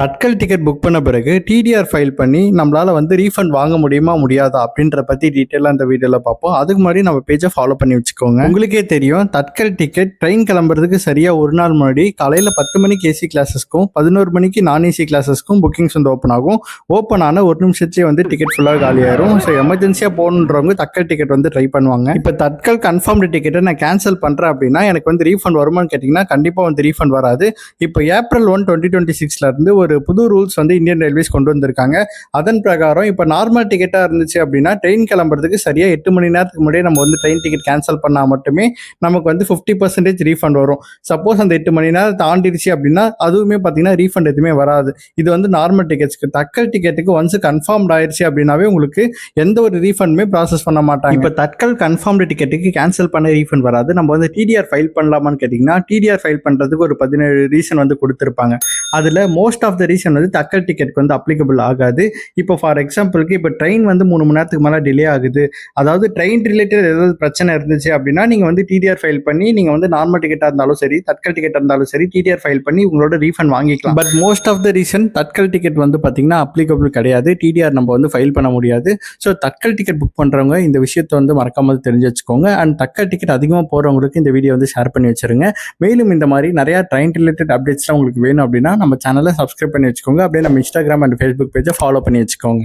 Tatkal ticket book பண்ண பிறகு TTR file பண்ணி நம்மளால ரீஃபண்ட் வாங்க முடியுமா முடியாதா அப்படின்ற பற்றி டீட்டெயிலாக இந்த வீடியோவில் பார்ப்போம். அதுக்கு முன்னாடி நம்ம பேஜை ஃபாலோ பண்ணி வச்சுக்கோங்க. உங்களுக்கே தெரியும், தட்கல் டிக்கெட் ட்ரெயின் கிளம்புறதுக்கு சரியாக ஒரு நாள் முன்னாடி காலையில் 10 மணிக்கு ஏசி கிளாஸஸ்க்கும் 11 மணிக்கு நான் ஏசி கிளாஸஸ்க்கும் புக்கிங்ஸ் ஓப்பன் ஆகும். ஓப்பன் ஆன ஒரு நிமிஷத்துலேயே டிக்கெட் ஃபுல்லாக காலியாயிரும். ஸோ எமர்ஜென்சியாக போகணுன்றவங்க தட்கல் டிக்கெட் ட்ரை பண்ணுவாங்க. இப்போ தட்கல் கன்ஃபார்ம்டு டிக்கெட்டை நான் கேன்சல் பண்ணுறேன் அப்படின்னா எனக்கு ரீஃபண்ட் வருமானு கேட்டிங்கன்னா கண்டிப்பாக ரீஃபண்ட் வராது. இப்போ ஏப்ரல் 1, 2026 ஒரு புது ரூல்ஸ் இந்தியன் ரயில்வேஸ் கொண்டு வந்திருக்காங்க. அதன் பிரகாரம் இப்போ நார்மல் டிக்கெட்டாக இருந்துச்சு அப்படின்னா ட்ரெயின் கிளம்புறதுக்கு சரியாக 8 மணி நேரத்துக்கு முன்னாடியே நம்ம ட்ரெயின் டிக்கெட் கேன்சல் பண்ணால் மட்டுமே நமக்கு 50% ரீஃபண்ட் வரும். சப்போஸ் அந்த 8 மணி நேரம் தாண்டிடுச்சு அப்படின்னா அதுவுமே பார்த்தீங்கன்னா ரீஃபண்ட் எதுவுமே வராது. இது நார்மல் டிக்கெட்ஸ்க்கு. தட்கல் டிக்கெட்டுக்கு ஒன்ஸ் கன்ஃபார்ம்ட் ஆயிடுச்சு அப்படின்னாவே உங்களுக்கு எந்த ஒரு ரீஃபண்டுமே ப்ராசஸ் பண்ண மாட்டாங்க. இப்போ தட்கல் கன்ஃபார்ம்டு டிக்கெட்டுக்கு கேன்சல் பண்ண ரீஃபண்ட் வராது. நம்ம டிடிஆர் ஃபைல் பண்ணலாமான்னு கேட்டிங்கன்னா டிடிஆர் ஃபைல் பண்ணுறதுக்கு ஒரு 17 ரீசன் கொடுத்துருப்பாங்க. அதில் most of the reason Tatkal டிக்கெட்டுக்கு அப்ளிகபிள் ஆகாது. இப்போ ஃபார் எக்ஸாம்பிளுக்கு இப்போ ட்ரெயின் 3 மணி நேரத்துக்கு மேலே டிலே ஆகுது, அதாவது ட்ரெயின் ரிலேட்டட் ஏதாவது பிரச்சனை இருந்துச்சு அப்படின்னா நீங்கள் டிடிஆர் ஃபைல் பண்ணி நீங்கள் நார்மல் டிக்கெட்டாக இருந்தாலும் சரி தட்கல் டிக்கெட்டாக இருந்தாலும் சரி டிடிஆர் ஃபைல் பண்ணி உங்களோட ரீஃபண்ட் வாங்கிக்கலாம். But most of the reason Tatkal ticket பார்த்தீங்கன்னா அப்ளிகபிள் கிடையாது. டிடிஆர் நம்ம ஃபைல் பண்ண முடியாது. ஸோ தட்கல் டிக்கெட் புக் பண்ணுறவங்க இந்த விஷயத்தை மறக்காம தெரிஞ்சு வச்சுக்கோங்க. அண்ட் தட்கல் டிக்கெட் அதிகமாக போகிறவங்களுக்கு இந்த வீடியோ ஷேர் பண்ணி வச்சிருங்க. மேலும் இந்த மாதிரி நிறையா ட்ரெயின் ரிலேட்டட் அப்டேட்ஸ்லாம் உங்களுக்கு வேணும் அப்படின்னா நம்ம சேனலை சப்ஸ்கிரைப் பண்ணி வச்சுக்கோங்க. அப்படியே நம்ம இன்ஸ்டாகிராம் அண்ட் ஃபேஸ்புக் பேஜை ஃபாலோ பண்ணி வச்சுக்கோங்க.